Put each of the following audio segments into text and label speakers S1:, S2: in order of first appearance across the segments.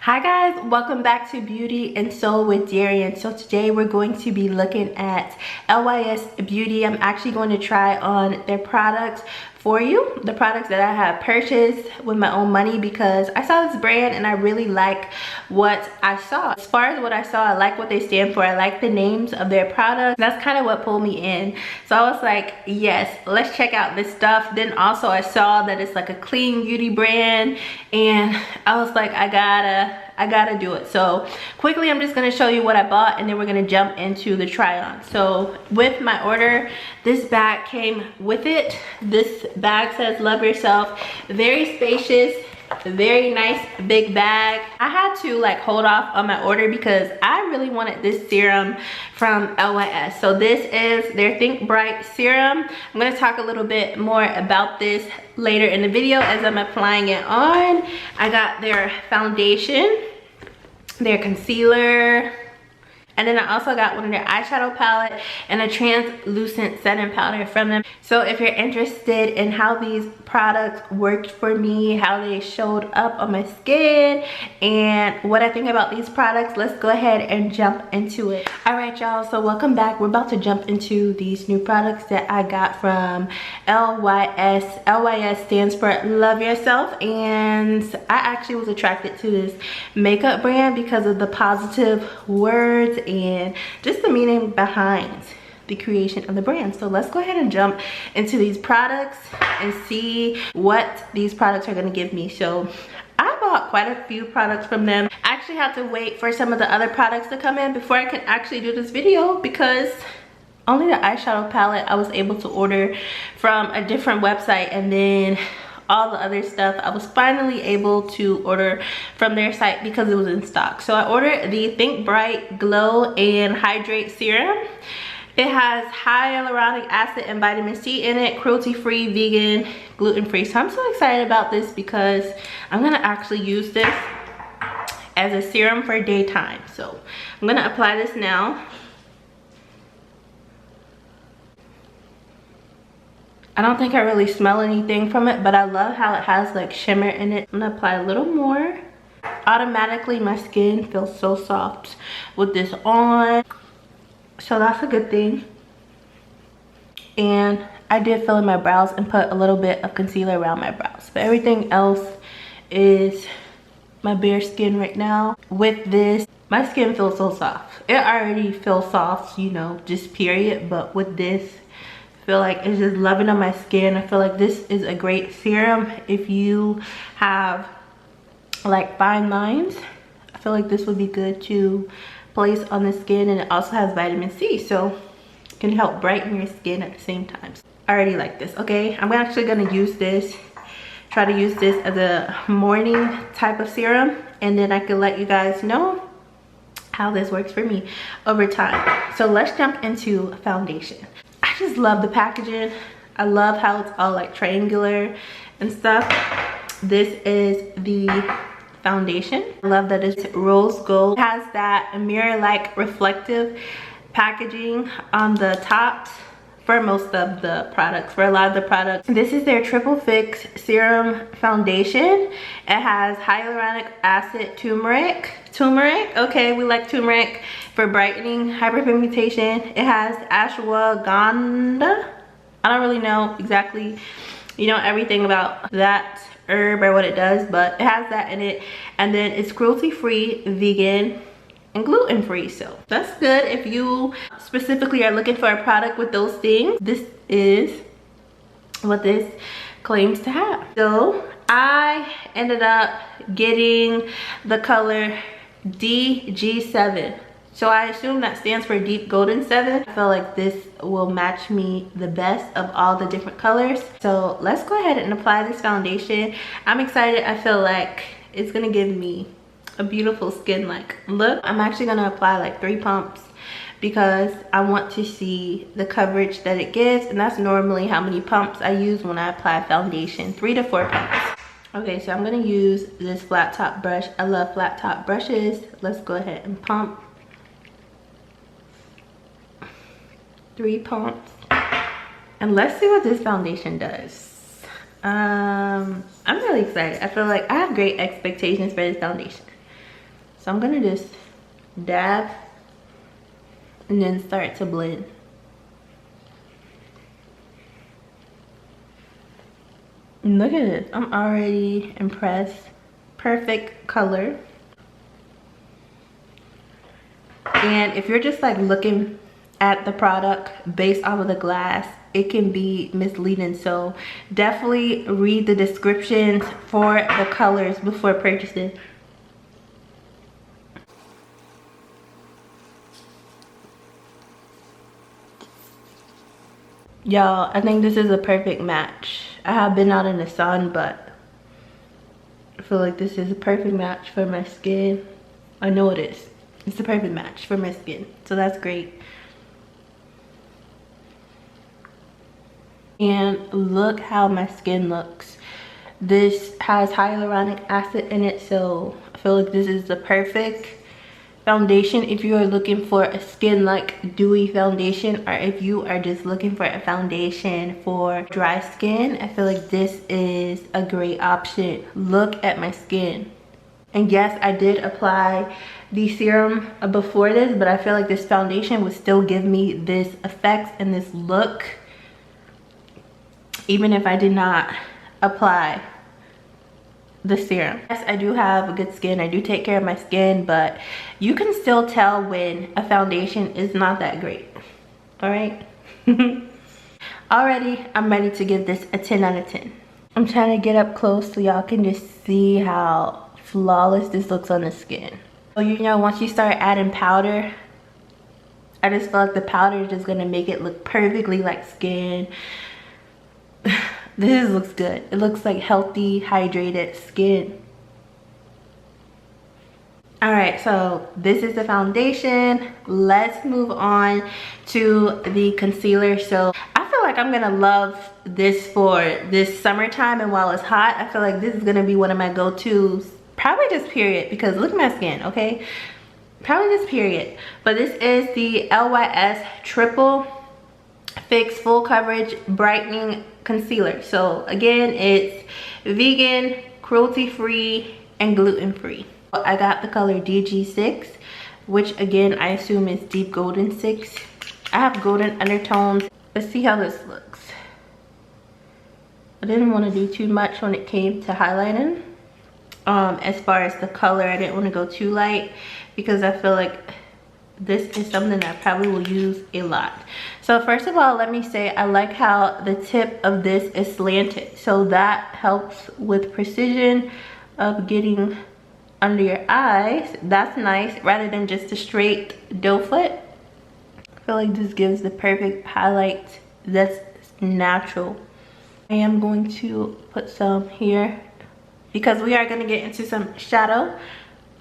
S1: Hi guys, welcome back to Beauty and Soul with Darian. So today we're going to be looking at LYS Beauty. I'm actually going to try on their products for you, the products that I have purchased with my own money, because I saw this brand and I really like what I saw. As far as what I saw, I like what they stand for. I like the names of their products. That's kind of what pulled me in. So I was like, yes, let's check out this stuff. Then also I saw that it's like a clean beauty brand and I was like, I gotta do it. So quickly, I'm just gonna show you what I bought and then we're gonna jump into the try on. So with my order, this bag came with it. This bag says love yourself. Very spacious, very nice big bag. I had to like hold off on my order because I really wanted this serum from LYS. So this is their Think Bright serum. I'm going to talk a little bit more about this later in the video as I'm applying it on. I got their foundation, their concealer, and then I also got one of their eyeshadow palette and a translucent setting powder from them. So if you're interested in how these products worked for me, how they showed up on my skin, and what I think about these products, let's go ahead and jump into it. All right, y'all, so welcome back. We're about to jump into these new products that I got from LYS. LYS stands for Love Yourself, and I actually was attracted to this makeup brand because of the positive words and just the meaning behind the creation of the brand. So let's go ahead and jump into these products and see what these products are going to give me. So I bought quite a few products from them. I actually had to wait for some of the other products to come in before I could actually do this video because only the eyeshadow palette I was able to order from a different website, and then all the other stuff I was finally able to order from their site because it was in stock. So I ordered the Think Bright Glow and Hydrate Serum. It has hyaluronic acid and vitamin C in it, cruelty-free, vegan, gluten-free. So I'm so excited about this because I'm gonna actually use this as a serum for daytime. So I'm gonna apply this now. I don't think I really smell anything from it, but I love how it has like shimmer in it. I'm gonna apply a little more. Automatically my skin feels so soft with this on, so that's a good thing. And I did fill in my brows and put a little bit of concealer around my brows, but everything else is my bare skin right now. With this, my skin feels so soft. It already feels soft, you know, just period, but with this, feel like it's just loving on my skin. I feel like this is a great serum if you have like fine lines. I feel like this would be good to place on the skin, and it also has vitamin C, so it can help brighten your skin at the same time. I already like this. Okay, I'm actually gonna use this, try to use this as a morning type of serum, and then I can let you guys know how this works for me over time. So let's jump into foundation. I just love the packaging. I love how it's all like triangular and stuff. This is the foundation. I love that it's rose gold. It has that mirror-like reflective packaging on the tops for most of the products, for a lot of the products. This is their Triple Fix Serum Foundation. It has hyaluronic acid, turmeric. Okay, we like turmeric for brightening, hyperpigmentation. It has ashwagandha. I don't really know exactly, you know, everything about that herb or what it does, but it has that in it. And then it's cruelty-free, vegan, and gluten-free. So that's good if you specifically are looking for a product with those things. This is what this claims to have. So I ended up getting the color DG7. So I assume that stands for Deep Golden 7. I feel like this will match me the best of all the different colors. So let's go ahead and apply this foundation. I'm excited. I feel like it's gonna give me a beautiful skin like look. I'm actually gonna apply like 3 pumps because I want to see the coverage that it gives, and that's normally how many pumps I use when I apply foundation, 3 to 4 pumps. Okay, so I'm gonna use this flat top brush. I love flat top brushes. Let's go ahead and pump. 3 pumps. And let's see what this foundation does. I'm really excited. I feel like I have great expectations for this foundation. So I'm gonna just dab and then start to blend. Look at this, I'm already impressed. Perfect color. And if you're just like looking at the product based off of the glass, it can be misleading. So definitely read the descriptions for the colors before purchasing. Y'all, I think this is a perfect match. I have been out in the sun, but I feel like this is a perfect match for my skin. I know it is. It's a perfect match for my skin. So that's great. And look how my skin looks. This has hyaluronic acid in it, so I feel like this is the perfect foundation if you are looking for a skin like dewy foundation, or if you are just looking for a foundation for dry skin. I feel like this is a great option. Look at my skin. And yes, I did apply the serum before this, but I feel like this foundation would still give me this effect and this look even if I did not apply the serum. Yes, I do have good skin. I do take care of my skin, but you can still tell when a foundation is not that great. All right. Already, I'm ready to give this a 10 out of 10. I'm trying to get up close so y'all can just see how flawless this looks on the skin. So you know, once you start adding powder, I just feel like the powder is just gonna make it look perfectly like skin. This looks good. It looks like healthy, hydrated skin. All right, so this is the foundation. Let's move on to the concealer. So I feel like I'm gonna love this for this summertime, and while it's hot, I feel like this is gonna be one of my go-tos, probably just period, because look at my skin, okay? Probably just period. But this is the LYS Triple Fix Full Coverage Brightening Concealer. So again, it's vegan, cruelty-free, and gluten-free. I got the color DG6, which again I assume is deep golden 6. I have golden undertones. Let's see how this looks. I didn't want to do too much when it came to highlighting. As far as the color, I didn't want to go too light because I feel like this is something that I probably will use a lot. So first of all, let me say I like how the tip of this is slanted. So that helps with precision of getting under your eyes. That's nice, rather than just a straight doe foot. I feel like this gives the perfect highlight that's natural. I am going to put some here because we are going to get into some shadow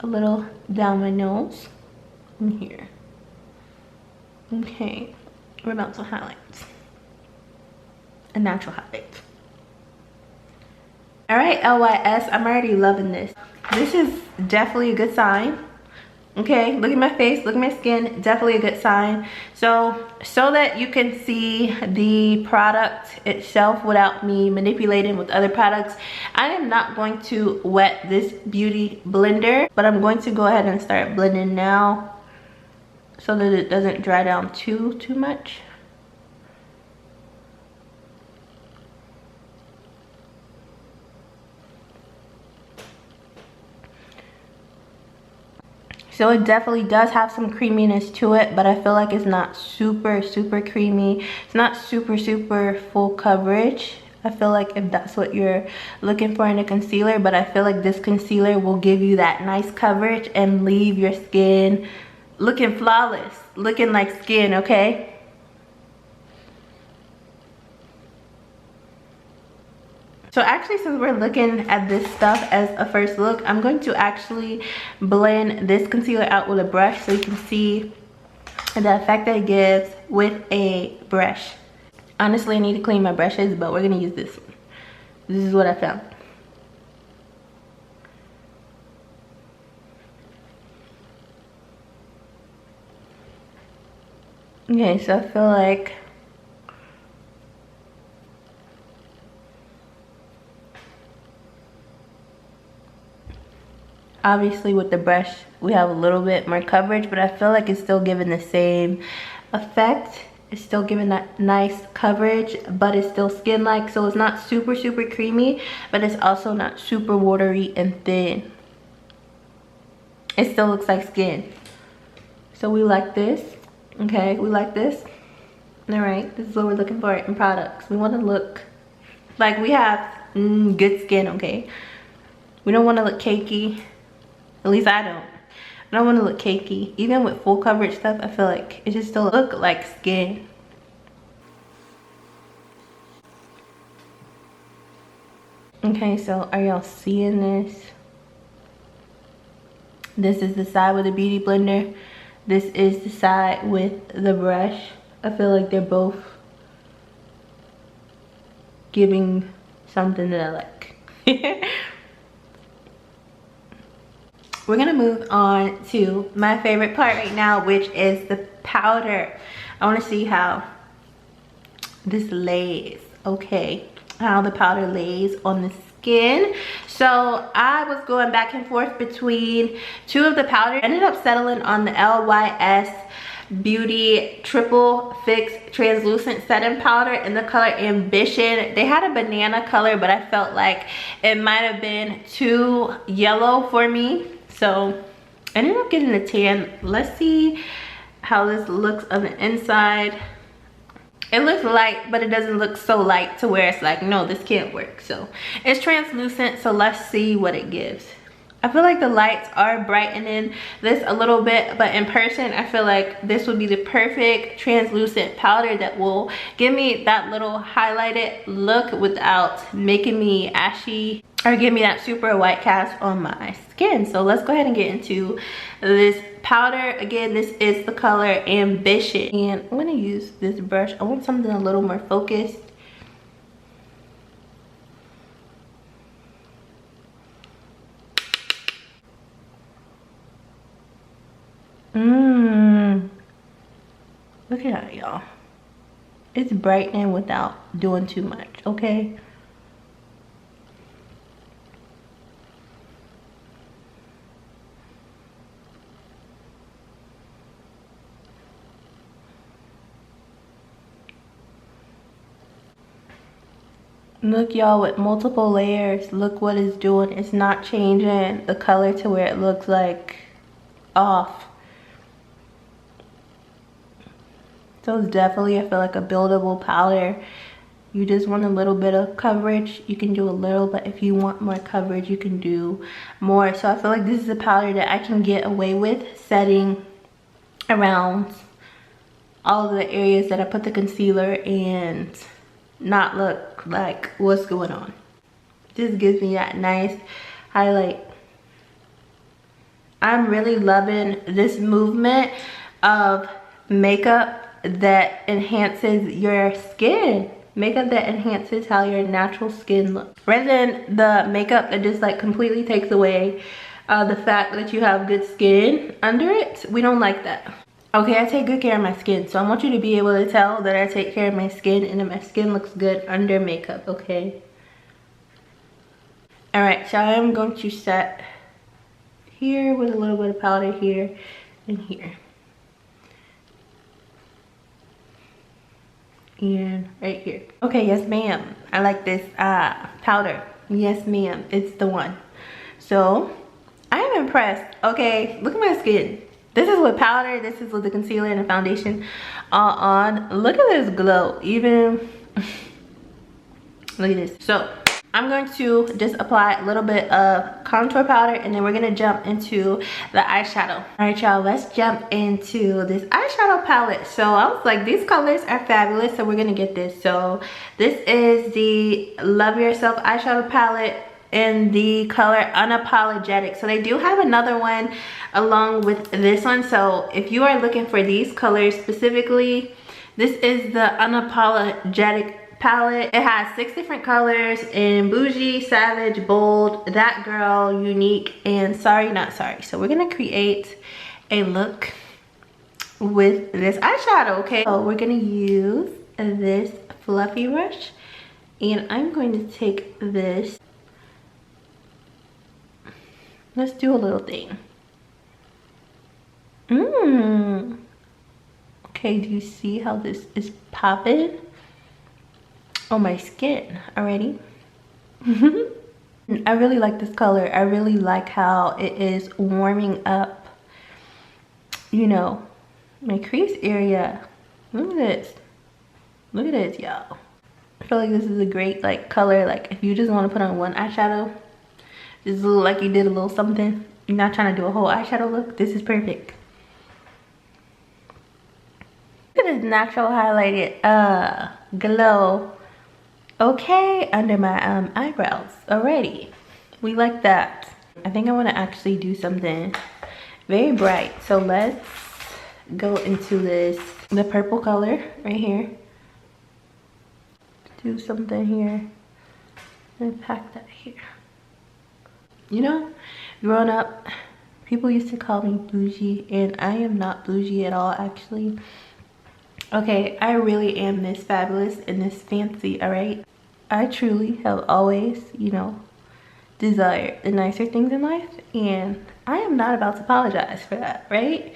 S1: a little down my nose. In here. Okay, we're about to highlight a natural highlight. All right, LYS, I'm already loving this. This is definitely a good sign. Okay, look at my face, look at my skin, definitely a good sign. So that you can see the product itself without me manipulating with other products, I am not going to wet this beauty blender, but I'm going to go ahead and start blending now, so that it doesn't dry down too much. So it definitely does have some creaminess to it, but I feel like it's not super creamy. It's not super full coverage. I feel like if that's what you're looking for in a concealer, but I feel like this concealer will give you that nice coverage and leave your skin looking flawless, looking like skin, okay? So actually, since we're looking at this stuff as a first look, I'm going to actually blend this concealer out with a brush so you can see the effect that it gives with a brush. Honestly, I need to clean my brushes, but we're gonna use this one. This is what I found. Okay, so I feel like Obviously with the brush we have a little bit more coverage, but I feel like it's still giving the same effect. It's still giving that nice coverage, but it's still skin-like, so it's not super creamy, but it's also not super watery and thin. It still looks like skin. So we like this. Okay, we like this. All right, this is what we're looking for in products. We want to look like we have good skin. Okay, we don't want to look cakey. At least I don't. I don't want to look cakey. Even with full coverage stuff, I feel like it just still look like skin. Okay, so are y'all seeing this? This is the side with the beauty blender. This is the side with the brush. I feel like they're both giving something that I like. We're gonna move on to my favorite part right now, which is the powder. I wanna see how this lays, okay? How the powder lays on the skin. So I was going back and forth between two of the powders. I ended up settling on the L.YS Beauty Triple Fix Translucent Setting Powder in the color Ambition. They had a banana color, but I felt like it might have been too yellow for me. So I ended up getting a tan. Let's see how this looks on the inside. It looks light, but it doesn't look so light to where it's like, no, this can't work. So it's translucent, so let's see what it gives. I feel like the lights are brightening this a little bit, but in person I feel like this would be the perfect translucent powder that will give me that little highlighted look without making me ashy or give me that super white cast on my skin. So let's go ahead and get into this powder. Again, this is the color Ambition, and I'm going to use this brush. I want something a little more focused. Look at that, y'all. It's brightening without doing too much, okay? Look, y'all, with multiple layers, look what it's doing. It's not changing the color to where it looks like off. So it's definitely, I feel like, a buildable powder. You just want a little bit of coverage, you can do a little, but if you want more coverage, you can do more. So I feel like this is a powder that I can get away with setting around all of the areas that I put the concealer and not look like what's going on. This gives me that nice highlight. I'm really loving this movement of makeup that enhances your skin. Makeup that enhances how your natural skin looks, rather than the makeup that just like completely takes away the fact that you have good skin under it. We don't like that. Okay, I take good care of my skin, so I want you to be able to tell that I take care of my skin and that my skin looks good under makeup, okay? Alright, so I am going to set here with a little bit of powder here and here. And right here. Okay, yes ma'am. I like this powder. Yes ma'am, it's the one. So I am impressed. Okay, look at my skin. This is with powder, this is with the concealer and the foundation all on. Look at this glow. Even look at this. So I'm going to just apply a little bit of contour powder, and then we're gonna jump into the eyeshadow. All right, y'all, let's jump into this eyeshadow palette. So I was like, these colors are fabulous, so we're gonna get this. So this is the Love Yourself eyeshadow palette in the color Unapologetic. So they do have another one along with this one. So if you are looking for these colors specifically, this is the Unapologetic palette. It has 6 different colors in Boujee, Savage, Bold, That Girl, Unique, and Sorry Not Sorry. So we're gonna create a look with this eyeshadow, okay? So we're gonna use this fluffy brush, and I'm going to take this Let's do a little thing. Mmm. Okay, do you see how this is popping on my skin already? I really like this color. I really like how it is warming up, you know, my crease area. Look at this. Look at this, y'all. I feel like this is a great like color. Like if you just want to put on one eyeshadow, just look like you did a little something. You're not trying to do a whole eyeshadow look. This is perfect. Look at this natural highlighted glow. Okay, under my eyebrows already. We like that. I think I want to actually do something very bright. So let's go into the purple color right here. Do something here and pack that here. You know, growing up, people used to call me bougie, and I am not bougie at all, actually. Okay, I really am this fabulous and this fancy, all right? I truly have always, you know, desired the nicer things in life, and I am not about to apologize for that, right?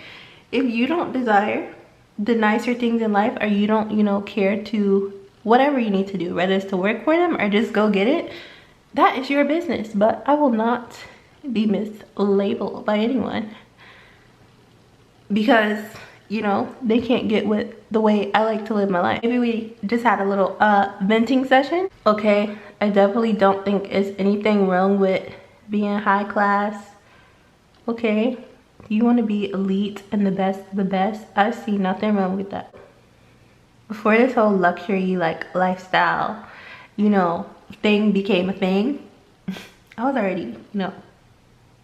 S1: If you don't desire the nicer things in life, or you don't, you know, care to whatever you need to do, whether it's to work for them or just go get it, that is your business. But I will not be mislabeled by anyone because, you know, they can't get with the way I like to live my life. Maybe we just had a little venting session. Okay, I definitely don't think there's anything wrong with being high class. Okay, you want to be elite and the best of the best. I see nothing wrong with that. Before this whole luxury like lifestyle, you know, thing became a thing, I was already, you know,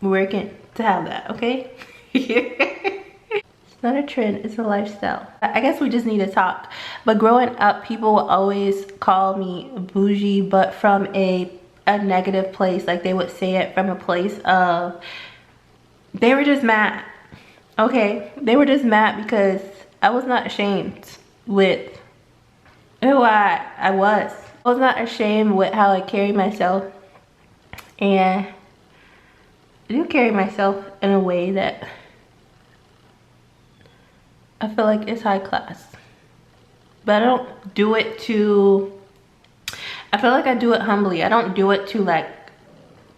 S1: working to have that, okay? It's not a trend, it's a lifestyle. I guess we just need to talk. But growing up, people will always call me bougie, but from a negative place. Like they would say it from a place of, they were just mad. Okay, they were just mad because I was not ashamed with who I was. I was not ashamed with how I carry myself, and I do carry myself in a way that I feel like it's high class. But I don't do it to, I feel like I do it humbly. I don't do it to like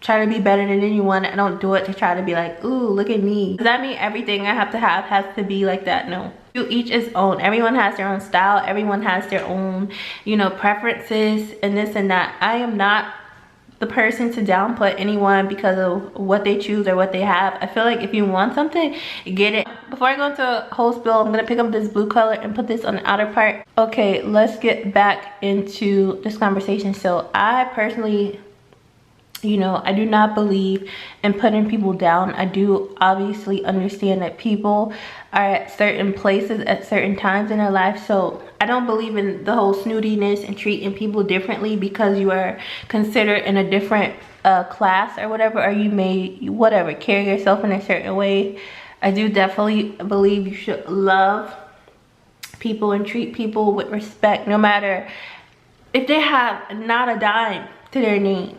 S1: try to be better than anyone. I don't do it to try to be like, ooh, look at me. Does that mean everything I have to have has to be like that? No. To each its own. Everyone has their own style. Everyone has their own, you know, preferences and this and that. I am not the person to downput anyone because of what they choose or what they have. I feel like if you want something, get it. Before I go into a whole spill, I'm gonna pick up this blue color and put this on the outer part. Okay, let's get back into this conversation. So I personally, you know, I do not believe in putting people down. I do obviously understand that people are at certain places at certain times in their life. So I don't believe in the whole snootiness and treating people differently because you are considered in a different class or whatever, or you may, whatever, carry yourself in a certain way. I do definitely believe you should love people and treat people with respect, no matter if they have not a dime to their name,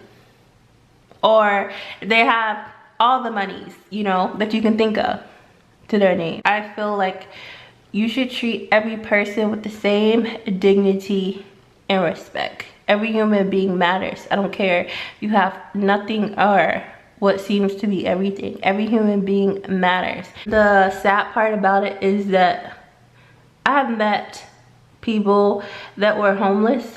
S1: or they have all the monies, you know, that you can think of to their name. I feel like you should treat every person with the same dignity and respect. Every human being matters. I don't care if you have nothing or what seems to be everything. Every human being matters. The sad part about it is that I've met people that were homeless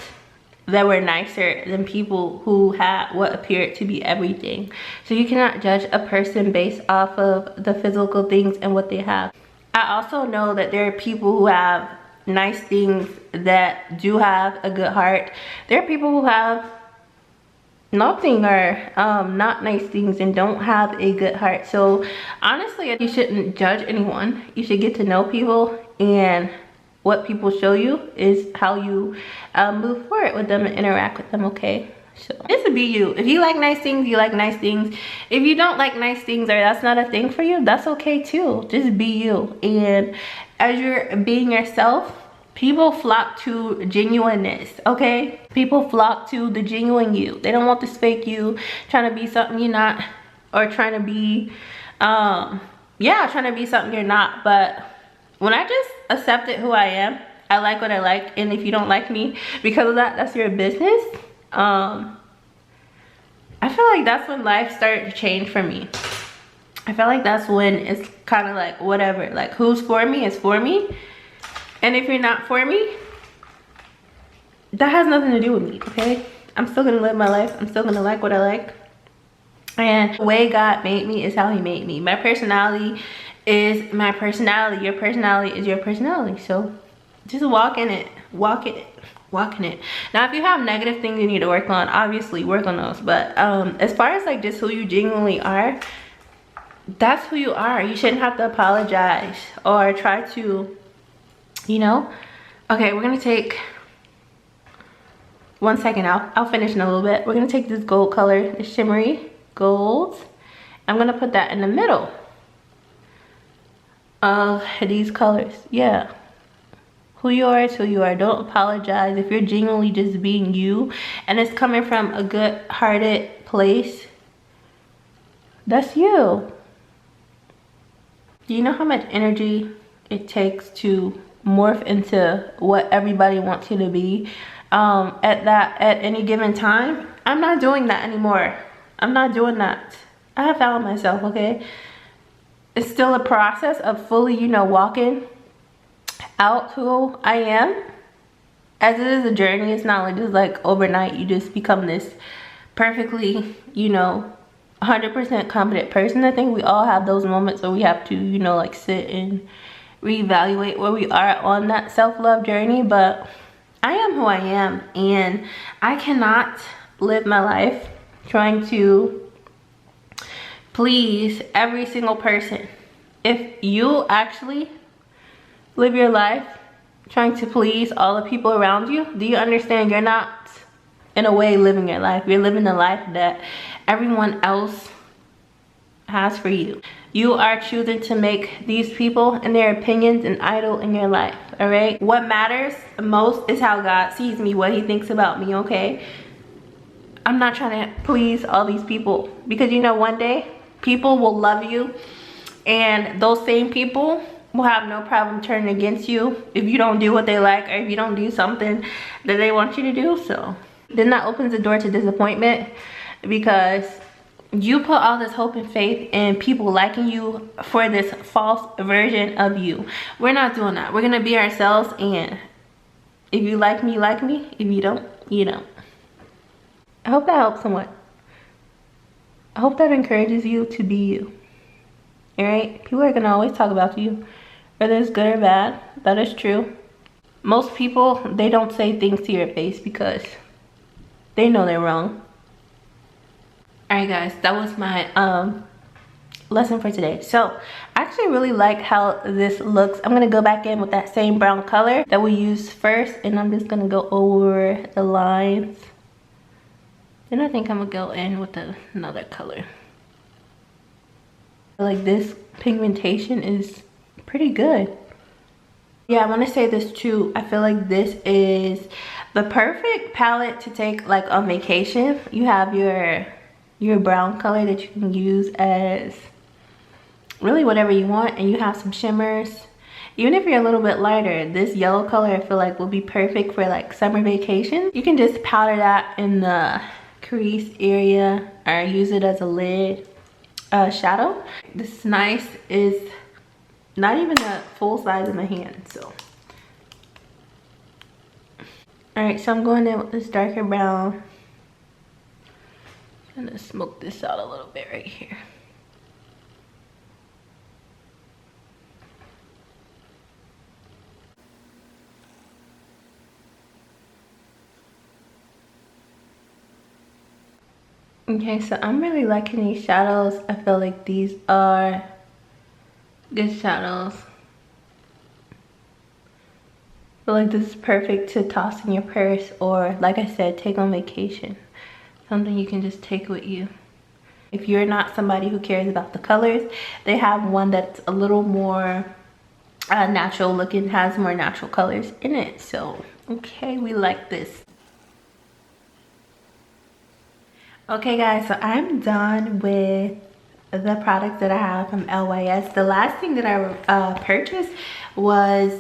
S1: that were nicer than people who had what appeared to be everything. So you cannot judge a person based off of the physical things and what they have. I also know that there are people who have nice things that do have a good heart. There are people who have nothing or not nice things and don't have a good heart. So honestly, you shouldn't judge anyone. You should get to know people, and what people show you is how you move forward with them and interact with them, okay? So just be you. If you like nice things, you like nice things. If you don't like nice things or that's not a thing for you, that's okay too. Just be you. And as you're being yourself, people flock to genuineness, okay? People flock to the genuine you. They don't want this fake you trying to be something you're not. or trying to be yeah, trying to be something you're not. But when I just accepted who I am, I like what I like, and if you don't like me because of that, that's your business. I feel like that's when life started to change for me. I feel like that's when it's kind of like whatever, like who's for me is for me, and if you're not for me, that has nothing to do with me. Okay, I'm still gonna live my life. I'm still gonna like what I like, and the way God made me is how he made me. My personality is my personality. Your personality is your personality. So just walk in it, walk in it, walk in it. Now if you have negative things you need to work on, obviously work on those. But as far as like just who you genuinely are, that's who you are. You shouldn't have to apologize or try to, you know. Okay, we're gonna take 1 second. I'll finish in a little bit. We're gonna take this gold color, the shimmery gold. I'm gonna put that in the middle of these colors. Yeah, who you are is who you are. Don't apologize if you're genuinely just being you and it's coming from a good-hearted place. That's you. Do you know how much energy it takes to morph into what everybody wants you to be at any given time? I'm not doing that anymore. I'm not doing that. I have found myself, okay? It's still a process of fully, you know, walking out who I am. As it is a journey, it's not like just like overnight you just become this perfectly, you know, 100% confident person. I think we all have those moments where we have to, you know, like sit and reevaluate where we are on that self-love journey. But I am who I am, and I cannot live my life trying to please every single person. If you actually live your life trying to please all the people around you, do you understand you're not in a way living your life? You're living the life that everyone else has for you. You are choosing to make these people and their opinions an idol in your life. All right, what matters most is how God sees me, what he thinks about me. Okay, I'm not trying to please all these people, because you know one day people will love you, and those same people will have no problem turning against you if you don't do what they like, or if you don't do something that they want you to do. So then that opens the door to disappointment, because you put all this hope and faith in people liking you for this false version of you. We're not doing that. We're gonna be ourselves, and if you like me, like me. If you don't, you don't. I hope that helps somewhat. I hope that encourages you to be you. All right? People are gonna always talk about you, whether it's good or bad. That is true. Most people, they don't say things to your face because they know they're wrong. Alright guys, that was my lesson for today. So I actually really like how this looks. I'm gonna go back in with that same brown color that we used first, and I'm just gonna go over the lines. Then I think I'm gonna go in with another color. Like this pigmentation is pretty good. Yeah, I want to say this too. I feel like this is the perfect palette to take like on vacation. You have your brown color that you can use as really whatever you want, and you have some shimmers. Even if you're a little bit lighter, this yellow color I feel like will be perfect for like summer vacation. You can just powder that in the crease area or use it as a lid shadow. This nice is not even the full size of my hand. So all right, so I'm going in with this darker brown. I'm gonna smoke this out a little bit right here. Okay, so I'm really liking these shadows. I feel like these are good shadows. I feel like this is perfect to toss in your purse, or like I said, take on vacation. Something you can just take with you. If you're not somebody who cares about the colors, they have one that's a little more natural looking, has more natural colors in it. So okay, we like this. Okay guys, so I'm done with the products that I have from LYS. The last thing that I purchased was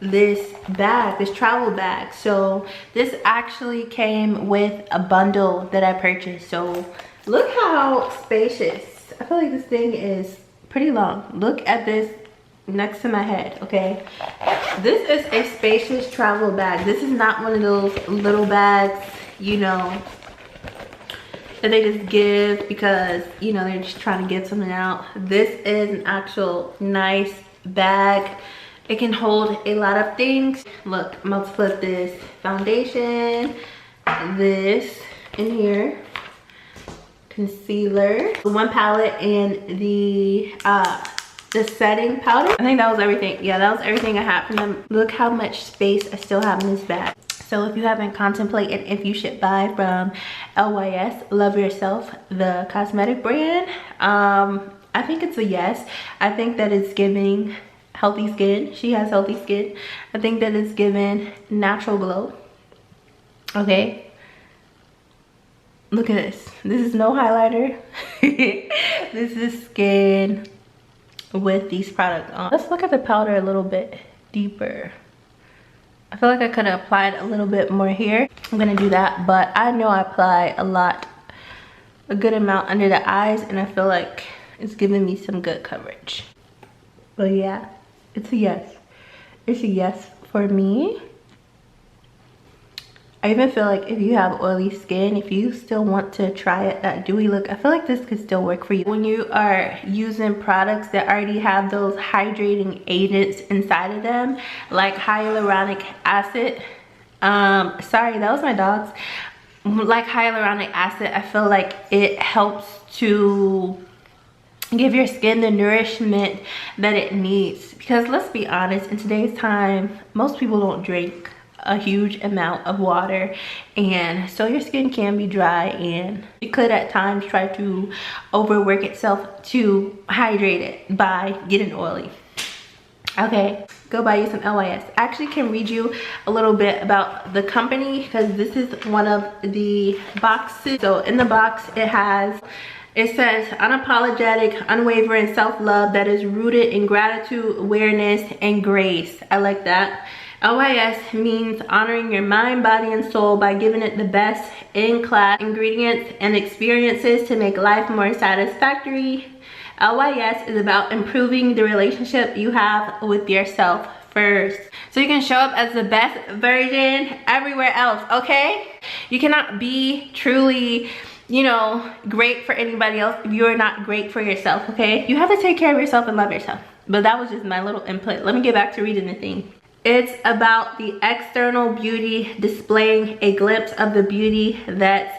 S1: this bag, this travel bag. So this actually came with a bundle that I purchased. So look how spacious. I feel like this thing is pretty long. Look at this next to my head, okay? This is a spacious travel bag. This is not one of those little bags, you know, that they just give because, you know, they're just trying to get something out. This is an actual nice bag. It can hold a lot of things. Look, I'm about to put this foundation, this in here, concealer, one palette, and the setting powder. I think that was everything. Yeah, that was everything I had from them. Look how much space I still have in this bag. So if you haven't contemplated if you should buy from LYS, Love Yourself, the cosmetic brand, I think it's a yes. I think that it's giving healthy skin. She has healthy skin. I think that it's giving natural glow. Okay. Look at this. This is no highlighter. This is skin with these products on. Let's look at the powder a little bit deeper. I feel like I could have applied a little bit more here. I'm gonna do that, but I know I apply a good amount under the eyes, and I feel like it's giving me some good coverage. But yeah, it's a yes. It's a yes for me. I even feel like if you have oily skin, if you still want to try it, that dewy look, I feel like this could still work for you. When you are using products that already have those hydrating agents inside of them, like hyaluronic acid, sorry, that was my dog's. Like hyaluronic acid, I feel like it helps to give your skin the nourishment that it needs. Because let's be honest, in today's time, most people don't drink a huge amount of water, and so your skin can be dry, and it could at times try to overwork itself to hydrate it by getting oily. Okay, go buy you some LYS. I actually can read you a little bit about the company because this is one of the boxes. So in the box it says unapologetic, unwavering self-love that is rooted in gratitude, awareness, and grace. I like that. LYS means honoring your mind, body, and soul by giving it the best in-class ingredients and experiences to make life more satisfactory. LYS is about improving the relationship you have with yourself first, so you can show up as the best version everywhere else, okay? You cannot be truly, you know, great for anybody else if you're not great for yourself, okay? You have to take care of yourself and love yourself. But that was just my little input. Let me get back to reading the thing. It's about the external beauty displaying a glimpse of the beauty that's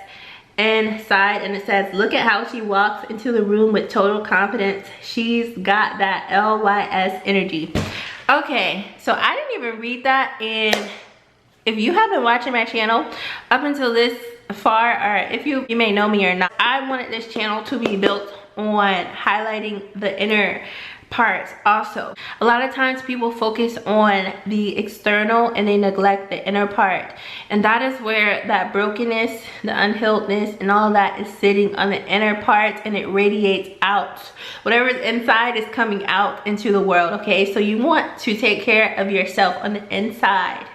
S1: inside, and it says, look at how she walks into the room with total confidence. She's got that LYS energy. Okay, so I didn't even read that, and if you have been watching my channel up until this far, or if you may know me or not, I wanted this channel to be built on highlighting the inner parts also. A lot of times people focus on the external and they neglect the inner part, and that is where that brokenness, the unhealedness, and all that is sitting on the inner part, and it radiates out. Whatever is inside is coming out into the world, okay? So you want to take care of yourself on the inside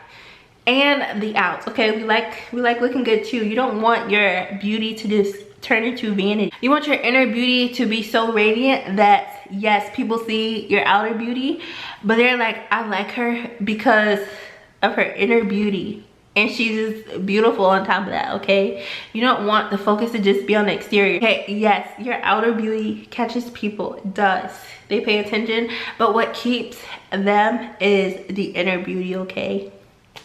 S1: and the outs, okay? We like looking good too. You don't want your beauty to just turn into vanity. You want your inner beauty to be so radiant that yes, people see your outer beauty, but they're like, I like her because of her inner beauty, and she's just beautiful on top of that, okay? You don't want the focus to just be on the exterior. Okay, yes, your outer beauty catches people, it does. They pay attention, but what keeps them is the inner beauty, okay?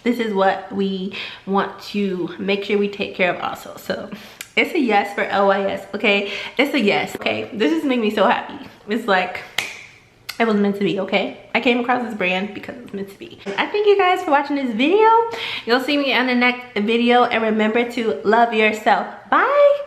S1: This is what we want to make sure we take care of also. So it's a yes for LYS, okay? It's a yes, okay? This just makes me so happy. It's like, it was meant to be, okay? I came across this brand because it's meant to be. I thank you guys for watching this video. You'll see me on the next video, and remember to love yourself. Bye.